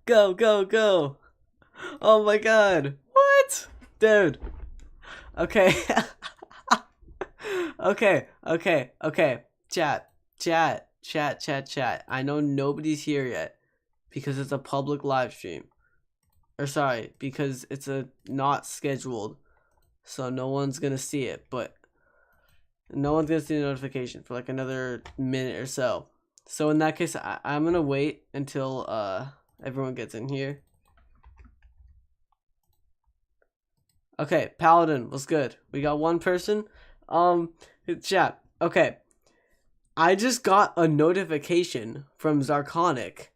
Go, go, go. Oh my god. What? Dude. Okay. Okay. Chat. I know nobody's here yet because it's a public live stream. Or sorry, because it's a not scheduled. So no one's gonna see it, but no one's gonna see the notification for like another minute or so. So in that case, I'm gonna wait until everyone gets in here. Okay, Paladin, what's good? We got one person. Chat. Okay. I just got a notification from Zarkonic.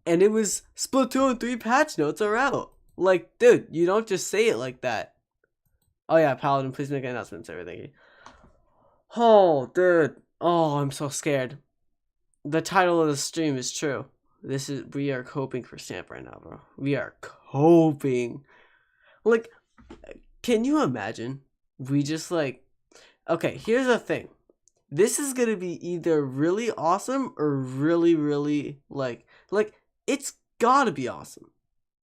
And it was Splatoon 3 patch notes are out. Like, dude, you don't just say it like that. Oh yeah, Paladin, please make announcements, everything. Oh, dude. Oh, I'm so scared. The title of the stream is true. We are coping for Stamp right now, bro. We are coping. Like, can you imagine? We just like, okay, here's the thing. This is gonna be either really awesome or really like it's gotta be awesome.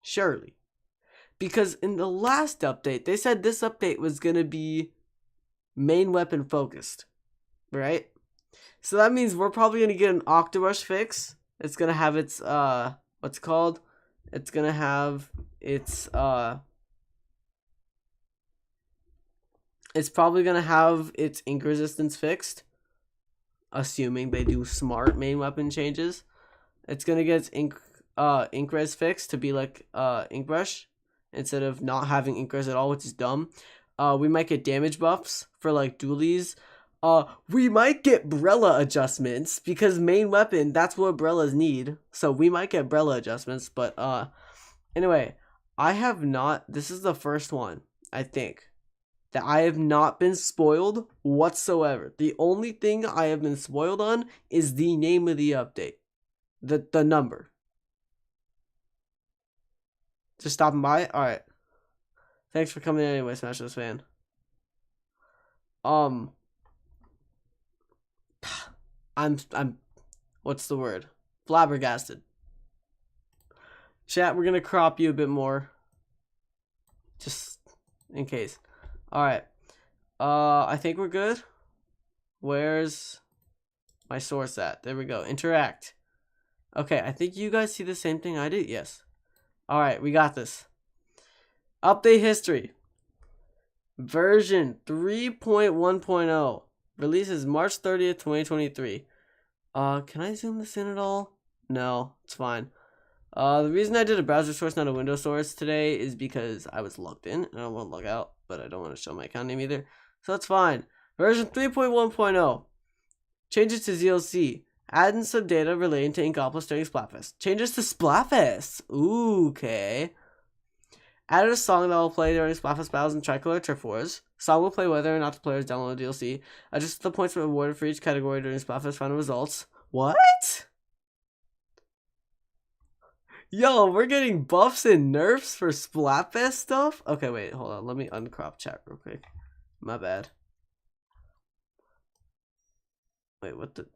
Surely. Because in the last update, they said this update was gonna be main weapon focused. Right? So that means we're probably gonna get an Octorush fix. It's gonna have its what's it called? It's gonna have its it's probably gonna have its ink resistance fixed. Assuming they do smart main weapon changes. It's gonna get its ink res fixed to be like ink brush instead of not having ink res at all, which is dumb. We might get damage buffs for like dualies. We might get Brella adjustments because main weapon, that's what Brellas need. So we might get Brella adjustments, but anyway, this is the first one, I think, that I have not been spoiled whatsoever. The only thing I have been spoiled on is the name of the update. The number. Just stopping by? Alright. Thanks for coming in anyway, Smashless fan. I'm what's the word? Flabbergasted. Chat, we're gonna crop you a bit more. Just in case. Alright. I think we're good. Where's my source at? There we go. Interact. Okay, I think you guys see the same thing I did. Yes. Alright, we got this. Update history. Version 3.1.0. Releases March 30th, 2023. Can I zoom this in at all? No, it's fine. The reason I did a browser source, not a Windows source today is because I was logged in and I don't want to log out, but I don't want to show my account name either. So that's fine. Version 3.1.0. Changes to ZLC. Adding some data relating to Inkopolis during Splatfest. Changes to Splatfest. Ooh, okay. Added a song that will play during Splatfest battles and Tricolor Turf Wars. Song will play whether or not the players download the DLC. Adjusted the points awarded for each category during Splatfest final results. What? Yo, we're getting buffs and nerfs for Splatfest stuff? Okay, wait, hold on. Let me uncrop chat real quick. My bad. Wait, what the...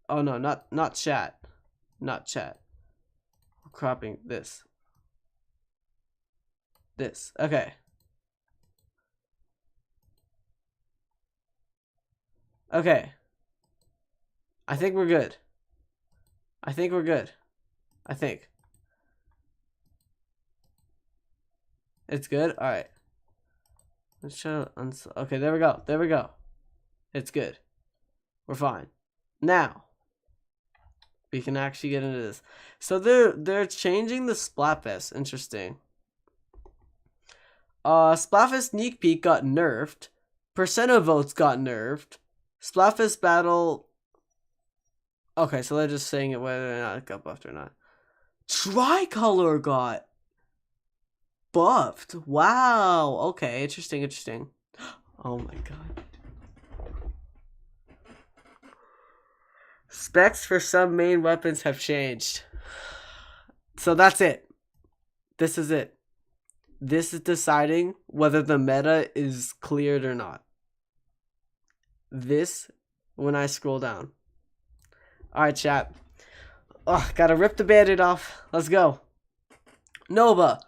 Oh, no, not chat. Not chat. I'm cropping this. This. Okay. Okay. I think we're good. I think we're good. I think. It's good? Alright. Let's try to okay, there we go. There we go. It's good. We're fine. Now, we can actually get into this. So they're changing the Splatfest. Interesting. Splatfest Sneak Peek got nerfed. Percent of votes got nerfed. Splatfest Battle... Okay, so they're just saying it whether or not it got buffed or not. Tricolor got buffed. Wow. Okay, interesting. Oh my god. Specs for some main weapons have changed. So that's it. This is it. This is deciding whether the meta is cleared or not. This, when I scroll down. Alright, chat. Oh, gotta rip the bandit off. Let's go. Nova.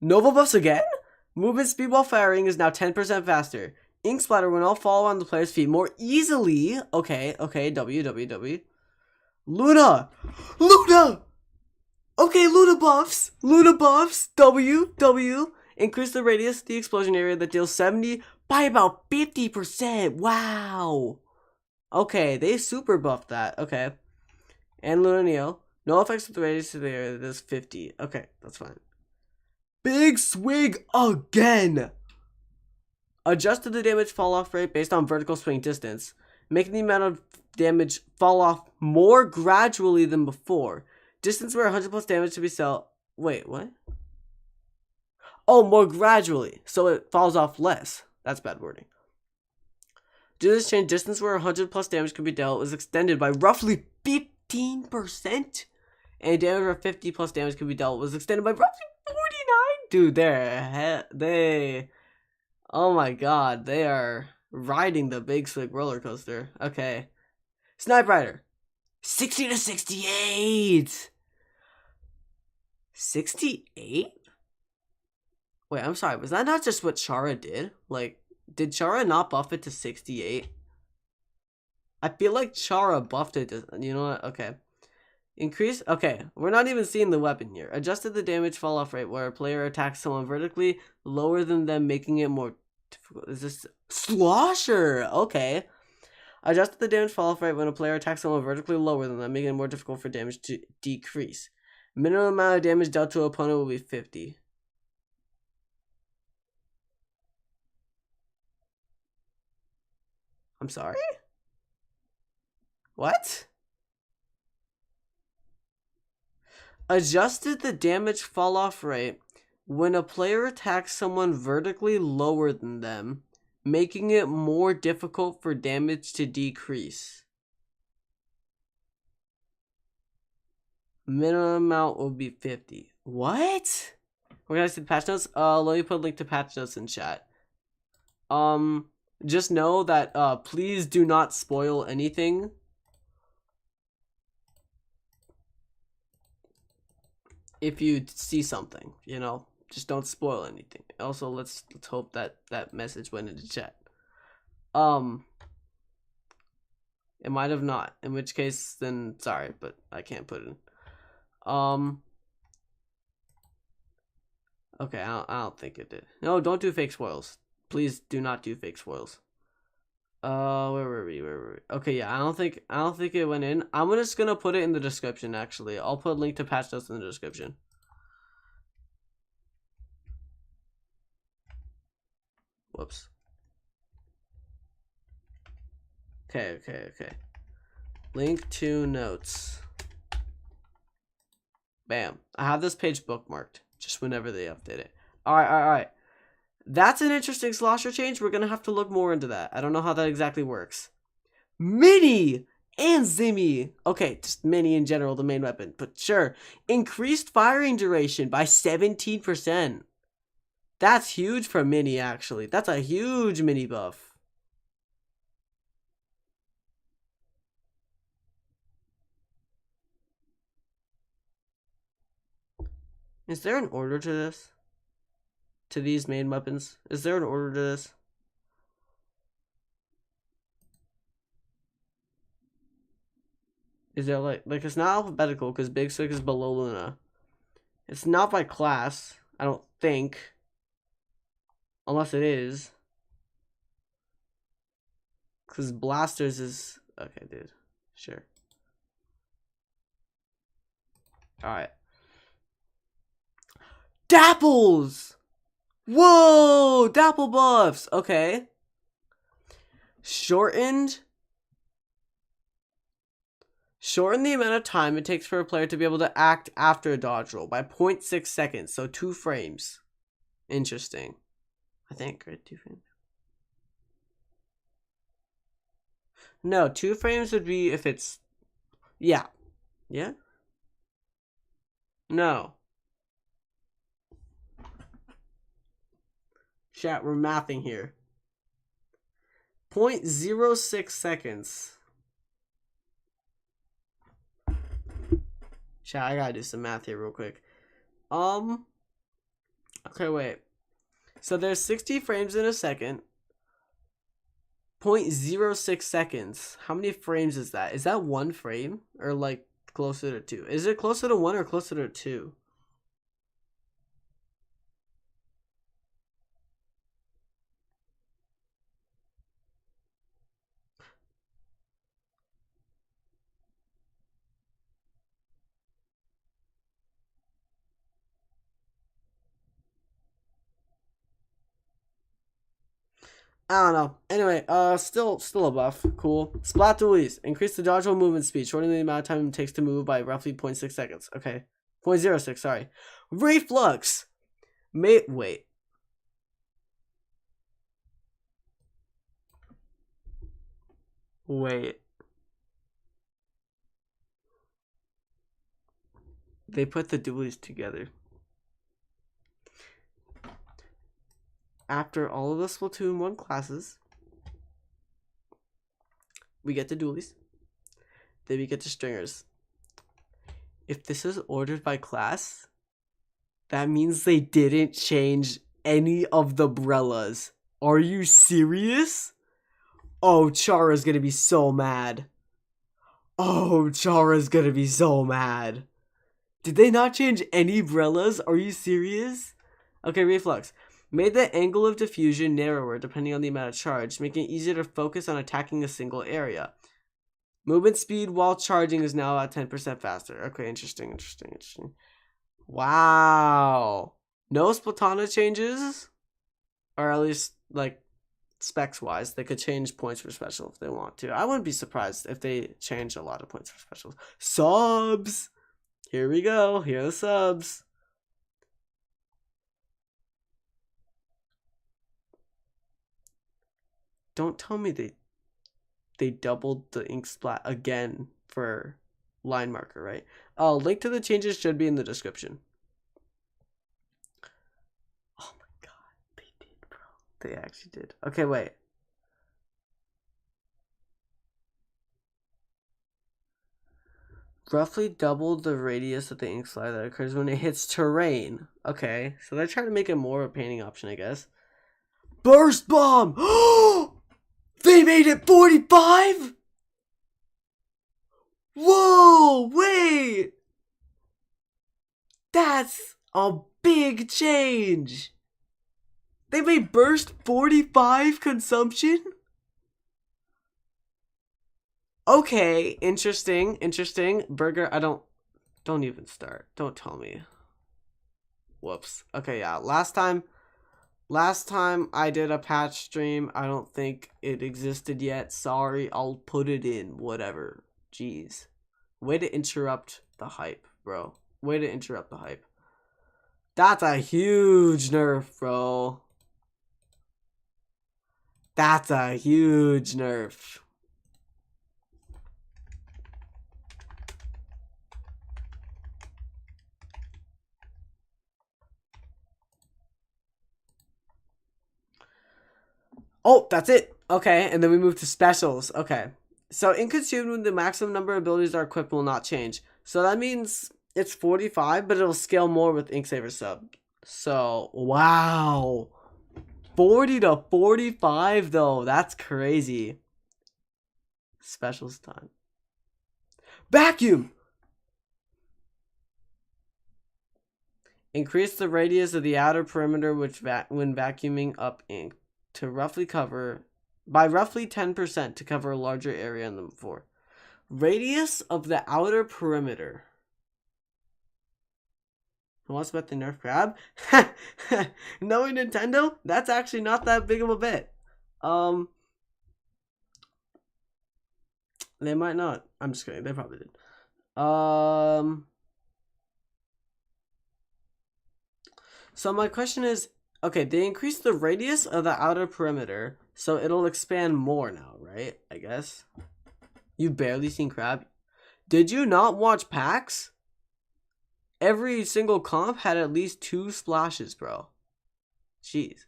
Nova buffs again? Movement speed while firing is now 10% faster. Ink splatter when all fall on the player's feet more easily. Okay, W. Luna! Luna! Okay, Luna buffs. W. Increase the radius of the explosion area that deals 70 by about 50%. Wow. Okay, they super buffed that. Okay. And Luna Neo. No effects with the radius of the area that does 50. Okay, that's fine. Big swing again. Adjusted the damage fall off rate based on vertical swing distance, making the amount of damage fall off more gradually than before. Distance where 100 plus damage to be dealt. Wait, what? Oh, more gradually, so it falls off less. That's bad wording. Due to this change, distance where 100 plus damage can be dealt was extended by roughly 15%, and damage where 50 plus damage can be dealt was extended by roughly 49%. Dude, they. Oh my god, they are riding the big slick roller coaster. Okay. Snipe Rider. 60 to 68. 68? Wait, I'm sorry. Was that not just what Chara did? Like, did Chara not buff it to 68? I feel like Chara buffed it to, you know what? Okay. Increase. Okay, we're not even seeing the weapon here. Adjusted the damage fall off rate where a player attacks someone vertically lower than them, making it more difficult. Is this Slosher? Okay. Adjusted the damage fall off rate when a player attacks someone vertically lower than them, making it more difficult for damage to decrease. Minimum amount of damage dealt to an opponent will be 50. I'm sorry? What? Adjusted the damage fall off rate when a player attacks someone vertically lower than them, making it more difficult for damage to decrease. Minimum amount will be 50. What? We're gonna see the patch notes. Let me put a link to patch notes in chat. Just know that please do not spoil anything. If you see something, you know, just don't spoil anything. Also, let's hope that that message went into chat. It might have not, in which case then sorry, but I can't put it in. Okay, I don't think it did. No, don't do fake spoils. Please do not do fake spoils. Where were we? Okay, yeah, I don't think it went in. I'm just gonna put it in the description. Actually, I'll put a link to patch notes in the description. Whoops. Okay. Link to notes. Bam. I have this page bookmarked just whenever they update it. All right. That's an interesting slosher change. We're gonna have to look more into that. I don't know how that exactly works. Mini and Zimmy. Okay, just Mini in general, the main weapon. But sure. Increased firing duration by 17%. That's huge for Mini, actually. That's a huge Mini buff. Is there an order to this? To these main weapons? Is there an order to this? Is there like it's not alphabetical because Big Sick is below Luna. It's not by class, I don't think. Unless it is. Because Blasters is... Okay, dude. Sure. Alright. Dapples! Whoa! Dapple buffs! Okay. Shorten the amount of time it takes for a player to be able to act after a dodge roll by 0.6 seconds. So 2 frames. Interesting. I think, right? 2 frames. No, 2 frames would be if it's... Yeah. Yeah? No. Chat, we're mathing here. 0.06 seconds. Chat, I gotta do some math here real quick. Okay, wait. So there's 60 frames in a second. 0.06 seconds. How many frames is that? Is that one frame? Or like closer to two? Is it closer to one or closer to two? I don't know. Anyway, still a buff. Cool. Splat dualies. Increase the dodgeball movement speed, shortening the amount of time it takes to move by roughly 0.6 seconds. Okay. 0.06, sorry. Reflux. Wait. Wait. They put the dualies together. After all of the Splatoon 1 classes, we get the dualies. Then we get the stringers. If this is ordered by class, that means they didn't change any of the umbrellas. Are you serious? Oh, Chara's gonna be so mad. Oh, Chara's gonna be so mad. Did they not change any umbrellas? Are you serious? Okay, reflux. Made the angle of diffusion narrower depending on the amount of charge, making it easier to focus on attacking a single area. Movement speed while charging is now at 10% faster. Okay, interesting. Wow. No Splatana changes? Or at least, like, specs-wise. They could change points for special if they want to. I wouldn't be surprised if they change a lot of points for specials. Subs! Here we go. Here are the subs. Don't tell me they doubled the ink splat again for line marker, right? Oh, link to the changes should be in the description. Oh my god, they did, bro. They actually did. Okay, wait. Roughly double the radius of the ink slide that occurs when it hits terrain. Okay, so they're trying to make it more of a painting option, I guess. Burst bomb! They made it 45? Whoa, wait! That's a big change! They made burst 45 consumption? Okay, interesting. Burger, don't even start. Don't tell me. Whoops. Okay, yeah. Last time I did a patch stream, I don't think it existed yet. Sorry, I'll put it in. Whatever. Jeez. Way to interrupt the hype, bro. Way to interrupt the hype. That's a huge nerf, bro. That's a huge nerf. Oh, that's it. Okay, and then we move to specials. Okay. So in consumed, the maximum number of abilities that are equipped will not change. So that means it's 45, but it'll scale more with Inksaver sub. So, wow. 40 to 45 though. That's crazy. Specials time. Vacuum! Increase the radius of the outer perimeter when vacuuming up ink to roughly 10% to cover a larger area than before. Radius of the outer perimeter. Who wants to bet the Nerf crab? Knowing Nintendo, that's actually not that big of a bet. They might not. I'm just kidding. They probably did. So my question is, okay, they increased the radius of the outer perimeter, so it'll expand more now, right? I guess. You've barely seen crab. Did you not watch PAX? Every single comp had at least 2 splashes, bro. Jeez.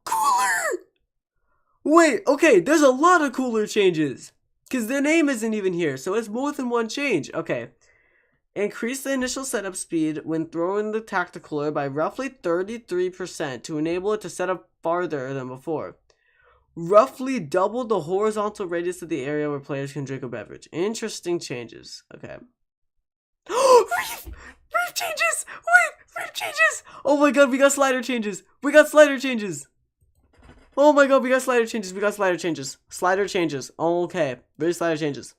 Cooler! Wait, okay, there's a lot of cooler changes. Because their name isn't even here, so it's more than one change. Okay. Increase the initial setup speed when throwing the tacticaler by roughly 33% to enable it to set up farther than before. Roughly double the horizontal radius of the area where players can drink a beverage. Interesting changes. Okay. Reef changes! Wait! Reef changes! Oh my god, we got slider changes! We got slider changes! Oh my god, we got slider changes! We got slider changes! Slider changes. Okay. Very slider changes.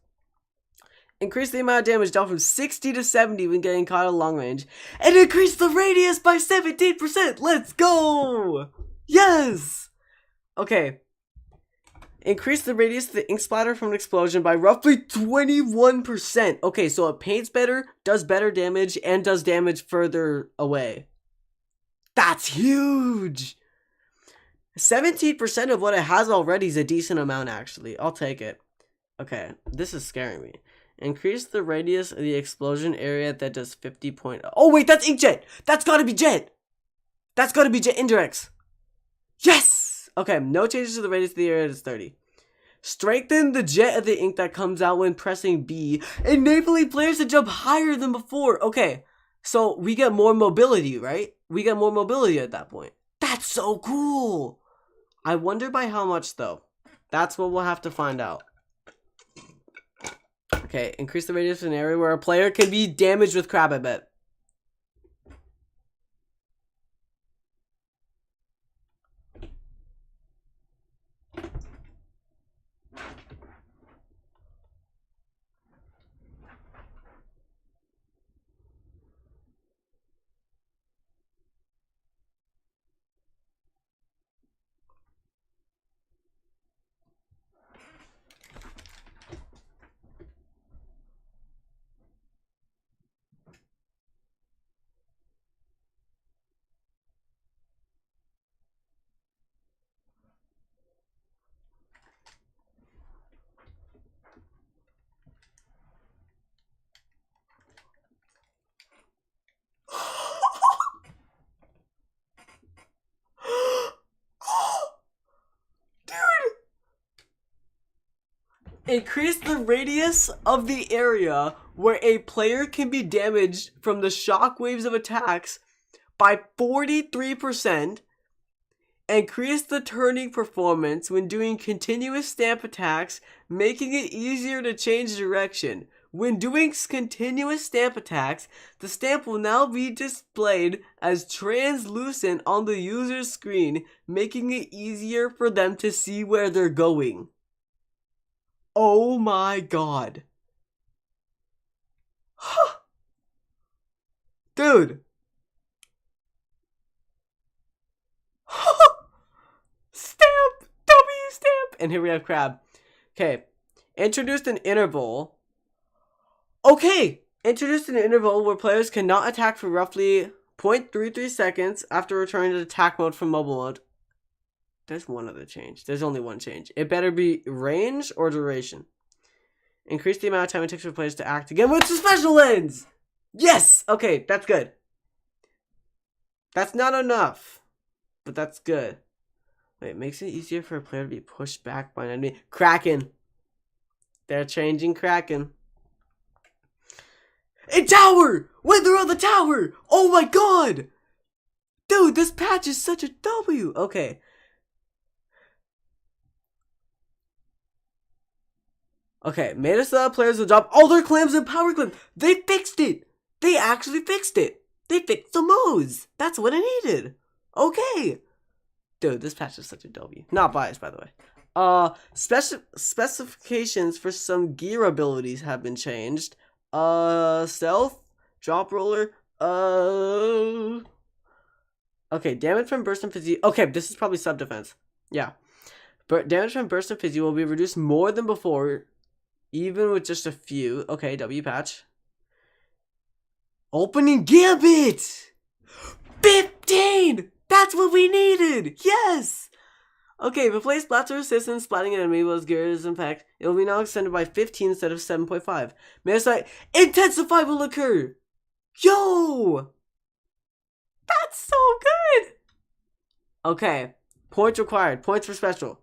Increase the amount of damage down from 60 to 70 when getting caught at long range. And increase the radius by 17%! Let's go! Yes! Okay. Increase the radius of the ink splatter from an explosion by roughly 21%. Okay, so it paints better, does better damage, and does damage further away. That's huge! 17% of what it has already is a decent amount, actually. I'll take it. Okay, this is scaring me. Increase the radius of the explosion area that does 50 point... Oh, wait, that's inkjet! That's gotta be jet! That's gotta be jet indirects! Yes! Okay, no changes to the radius of the area that's 30. Strengthen the jet of the ink that comes out when pressing B, enabling players to jump higher than before. Okay, so we get more mobility, right? We get more mobility at that point. That's so cool! I wonder by how much, though. That's what we'll have to find out. Okay, increase the radius of an area where a player can be damaged with crab, I bet. Increase the radius of the area where a player can be damaged from the shock waves of attacks by 43%. Increase the turning performance when doing continuous stamp attacks, making it easier to change direction. When doing continuous stamp attacks, the stamp will now be displayed as translucent on the user's screen, making it easier for them to see where they're going. Oh my god. Dude. Stamp! W stamp! And here we have crab. Okay. Introduced an interval. Okay! Introduced an interval where players cannot attack for roughly 0.33 seconds after returning to attack mode from mobile mode. There's one other change. There's only one change. It better be range or duration. Increase the amount of time it takes for players to act again with the special lens! Yes! Okay, that's good. That's not enough. But that's good. Wait, it makes it easier for a player to be pushed back by an enemy. Kraken. They're changing Kraken. A tower! When they're on the tower! Oh my god! Dude, this patch is such a W. Okay. Okay, made it so that players will drop all their clams and power clams. They fixed it. They actually fixed it. They fixed the modes. That's what it needed. Okay. Dude, this patch is such a W. Not biased, by the way. Specifications for some gear abilities have been changed. Stealth, drop roller, okay, damage from burst and fizzy. Okay, this is probably sub defense. Yeah. But damage from burst and fizzy will be reduced more than before, even with just a few. Okay, W patch. Opening gambit! 15! That's what we needed! Yes! Okay, if it plays Splatter Assistant, splatting an enemy while gear is impact, it will be now extended by 15 instead of 7.5. Metasite Intensify will occur! Yo! That's so good! Okay, points required. Points for special.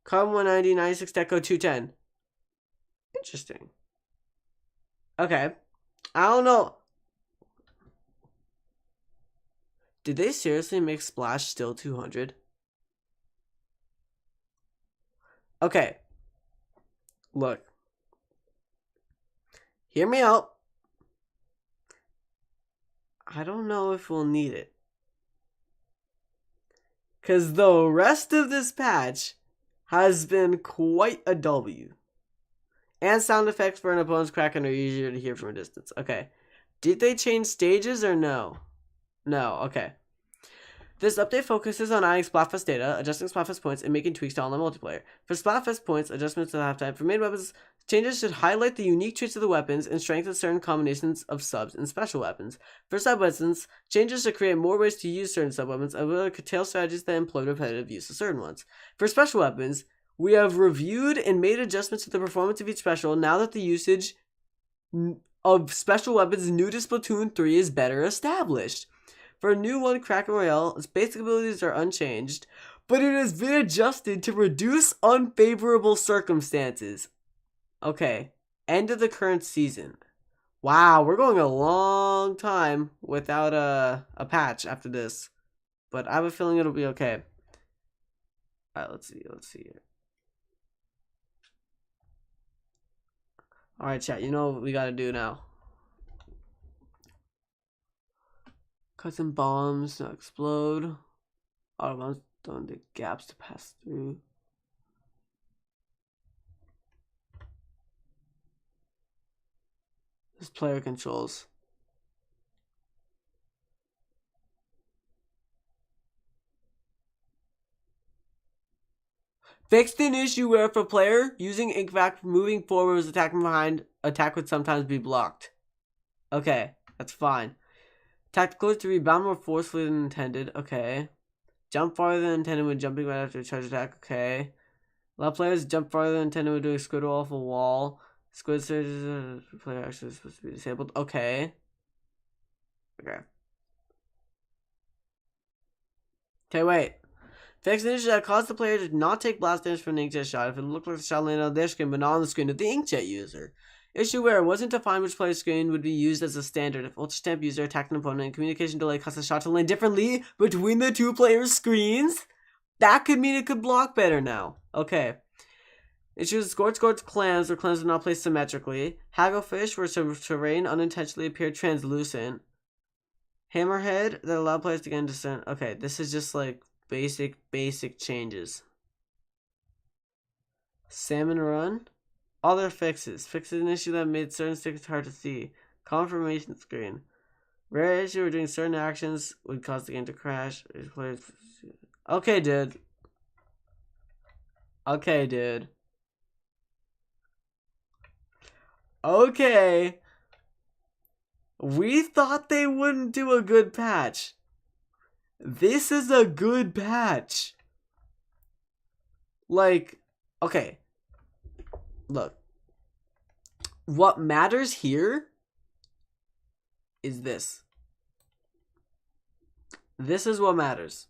Carbon 190, 96 Deco 210. Interesting. Okay. I don't know. Did they seriously make Splash still 200? Okay. Look. Hear me out. I don't know if we'll need it. Because the rest of this patch has been quite a W. And sound effects for an opponent's Kraken are easier to hear from a distance. Okay. Did they change stages or no? No, okay. This update focuses on adding Splatfest data, adjusting Splatfest points, and making tweaks to online multiplayer. For Splatfest points, adjustments to halftime. For main weapons, changes should highlight the unique traits of the weapons and strengthen certain combinations of subs and special weapons. For sub-weapons, changes should create more ways to use certain sub-weapons and will curtail strategies that employ repetitive use of certain ones. For special weapons, we have reviewed and made adjustments to the performance of each special now that the usage of special weapons new to Splatoon 3 is better established. For a new one, Kraken Royale, its basic abilities are unchanged, but it has been adjusted to reduce unfavorable circumstances. Okay, end of the current season. Wow, we're going a long time without a patch after this, but I have a feeling it'll be okay. Alright, let's see here. Alright, chat, you know what we gotta do now. Cut some bombs to explode. Auto bombs don't need gaps to pass through. This player controls. Fixed an issue where if a player using Inkvac moving forward was attacking behind, attack would sometimes be blocked. Okay, that's fine. Tactical is to rebound more forcefully than intended. Okay. Jump farther than intended when jumping right after a charge attack. Okay. Allow players jump farther than intended when doing squid off a wall. Squid surges player actually supposed to be disabled. Okay. Okay. Okay, wait. Fix an issue that caused the player to not take blast damage from an inkjet shot if it looked like the shot landed on their screen but not on the screen of the inkjet user. Issue where it wasn't defined which player's screen would be used as a standard if Ultra Stamp user attacked an opponent and communication delay caused the shot to land differently between the two players' screens. That could mean it could block better now. Okay. Issues Scorch clams where clams are not placed symmetrically. Hagglefish where terrain unintentionally appeared translucent. Hammerhead that allowed players to gain descent. Okay, this is just like basic changes. Salmon Run. Other fixes. Fixes an issue that made certain stickers hard to see. Confirmation screen. Rare issue where doing certain actions would cause the game to crash. Okay, dude. Okay, dude. Okay. We thought they wouldn't do a good patch. This is a good patch. Like, okay. Look. What matters here is this. This is what matters.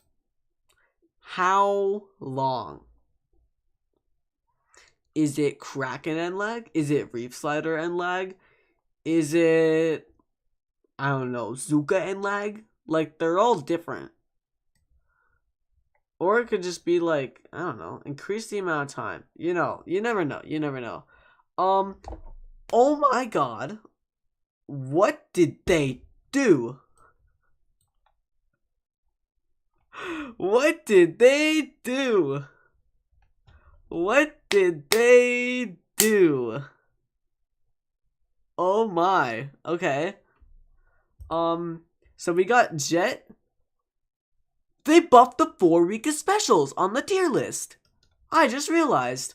How long? Is it Kraken end lag? Is it Reef Slider end lag? Is it, I don't know, Zuka end lag? Like, they're all different. Or it could just be like, I don't know, increase the amount of time. You know, you never know. You never know. Oh my god. What did they do? What did they do? What did they do? Oh my. Okay. So we got Jet. They buffed the 4 weakest specials on the tier list. I just realized.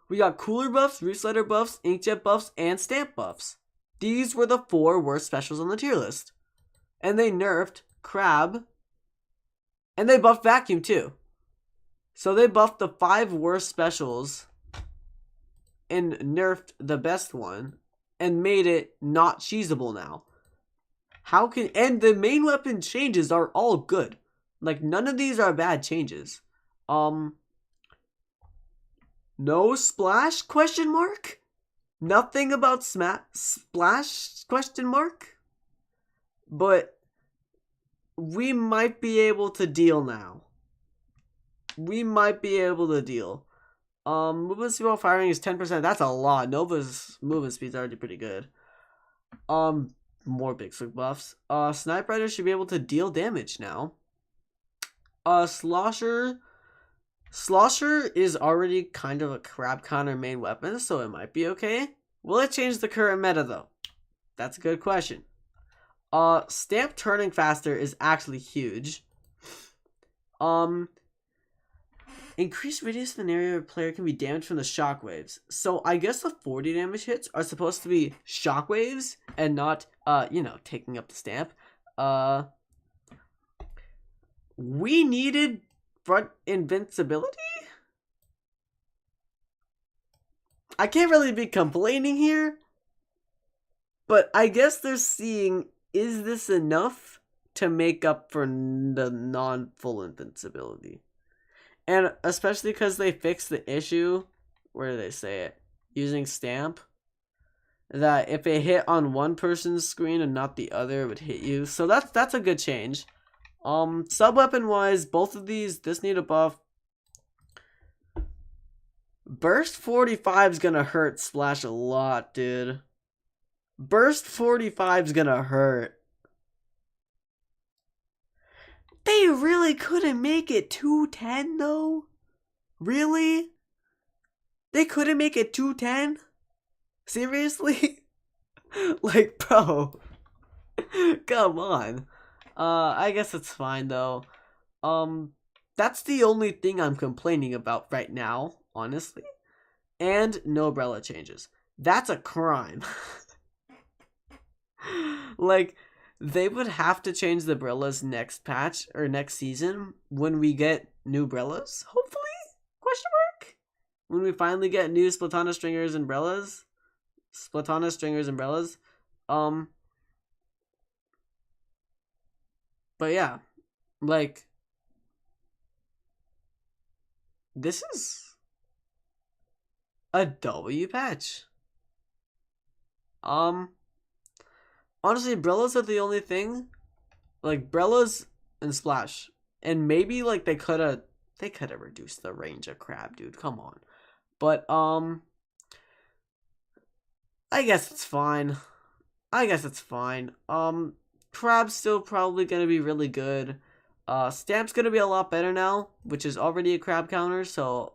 We got cooler buffs, Reef Slider buffs, Inkjet buffs, and stamp buffs. These were the 4 worst specials on the tier list. And they nerfed Crab. And they buffed Vacuum too. So they buffed the 5 worst specials and nerfed the best one and made it not cheesable now. How can, and the main weapon changes are all good. Like, none of these are bad changes. No splash, question mark? Nothing about Splash, question mark? But we might be able to deal now. We might be able to deal. Movement speed while firing is 10%. That's a lot. Nova's movement speed's already pretty good. More big swing buffs. Snipe Rider should be able to deal damage now. Slosher is already kind of a crab counter main weapon, so it might be okay. Will it change the current meta though? That's a good question. Stamp turning faster is actually huge. Increased radius of an area where a player can be damaged from the shockwaves. So I guess the 40 damage hits are supposed to be shockwaves and not, taking up the stamp. We needed front invincibility? I can't really be complaining here, but I guess they're seeing, is this enough to make up for the non-full invincibility? And especially because they fixed the issue, where do they say it? Using stamp. That if it hit on one person's screen and not the other, it would hit you. So that's a good change. Sub-weapon wise, both of these, this need a buff. Burst 45 is gonna hurt Splash a lot, dude. Burst 45 is gonna hurt. They really couldn't make it 210 though? Really? They couldn't make it 210? Seriously? Like, bro. Come on. I guess it's fine though. That's the only thing I'm complaining about right now, honestly. And no umbrella changes. That's a crime. Like, they would have to change the umbrellas next patch or next season when we get new umbrellas, hopefully? Question mark? When we finally get new Splatana stringers and umbrellas. Splatana stringers and umbrellas. But yeah, like, this is a W patch. Honestly, umbrellas are the only thing. Like, umbrellas and Splash. And maybe, like, they could have reduced the range of crab, dude. Come on. But, I guess it's fine. Crab's still probably going to be really good. Stamp's going to be a lot better now, which is already a crab counter, so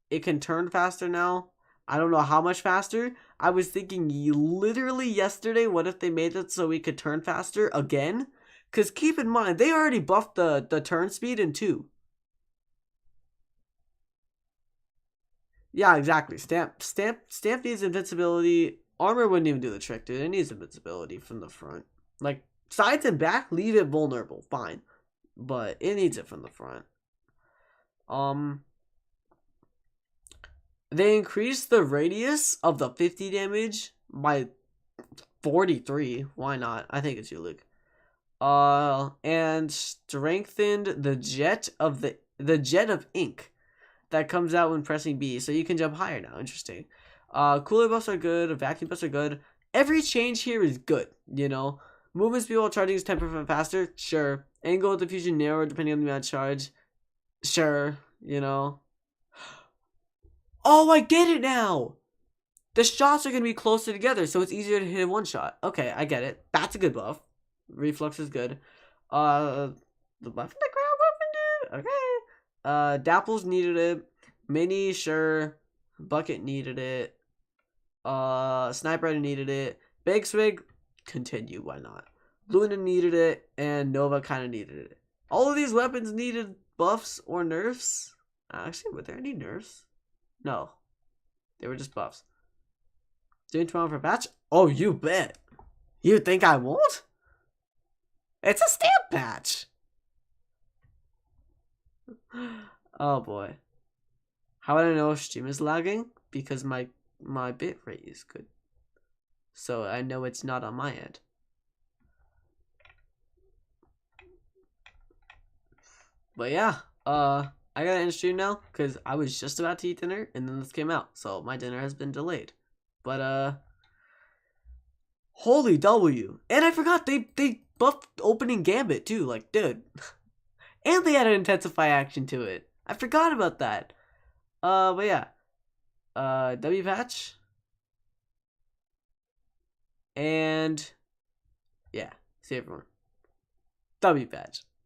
it can turn faster now. I don't know how much faster. I was thinking literally yesterday, what if they made it so we could turn faster again? Because keep in mind, they already buffed the turn speed in 2. Yeah, exactly. Stamp needs invincibility. Armor wouldn't even do the trick, dude. It needs invincibility from the front. Like, sides and back, leave it vulnerable. Fine. But it needs it from the front. They increased the radius of the 50 damage by 43. Why not? I think it's you, Luke. And strengthened the jet of ink that comes out when pressing B, so you can jump higher now. Interesting. Cooler buffs are good. Vacuum buffs are good. Every change here is good. You know, movement speed while charging is 10% faster. Sure. Angle of diffusion narrower depending on the amount of charge. Sure. You know. Oh, I get it now! The shots are going to be closer together, so it's easier to hit in one shot. Okay, I get it. That's a good buff. Reflux is good. The buff in the crowd weapon, dude? Okay. Dapples needed it. Mini, sure. Bucket needed it. Sniper Rider needed it. Big Swig, continue, why not? Luna needed it, and Nova kind of needed it. All of these weapons needed buffs or nerfs. Actually, were there any nerfs? No. They were just buffs. Doing 12 per patch? Oh, you bet. You think I won't? It's a stamp patch. Oh boy. How would I know if stream is lagging? Because my bitrate is good. So I know it's not on my end. But yeah, I gotta end stream now because I was just about to eat dinner and then this came out. So my dinner has been delayed. But holy W. And I forgot they buffed opening Gambit too. Like, dude. And they had an intensify action to it. I forgot about that. But yeah. W patch. And yeah, see everyone. W patch.